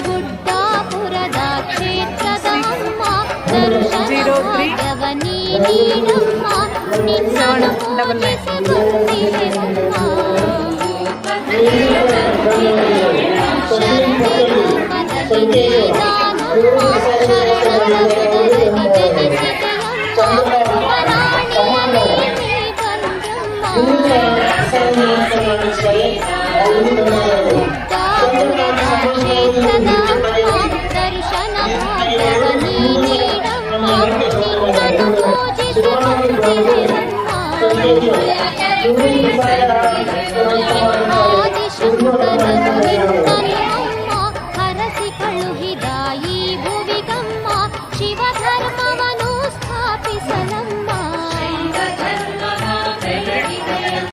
ಗುಡ್ಡಾಪುರದ ಕ್ಷೇತ್ರದ ಅಮ್ಮ ದರ್ಶನಭಾಗ್ಯವ ನೀಡಮ್ಮ ನಿನ್ನನ್ನು ಪೂಜಿಸಿ ಬಂದಿರುವಮ್ಮ ಶರಣರ ರೂಪದಲ್ಲಿ ನೀನಾನಮ್ಮ ಶರಣರ ಉದರದಿ ಜನಿಸಿದೆಯಮ್ಮ ರಾಣಿಯ ನೀನೇ ಗುಡ್ಡಾಪುರದ ಕ್ಷೇತ್ರದ ದರ್ಶನ ಭಾಗ್ಯವ ನೀಡಮ್ಮ ನಿನ್ನನ್ನು ಪೂಜಿಸಿ ಬಂದಿರುವಮ್ಮ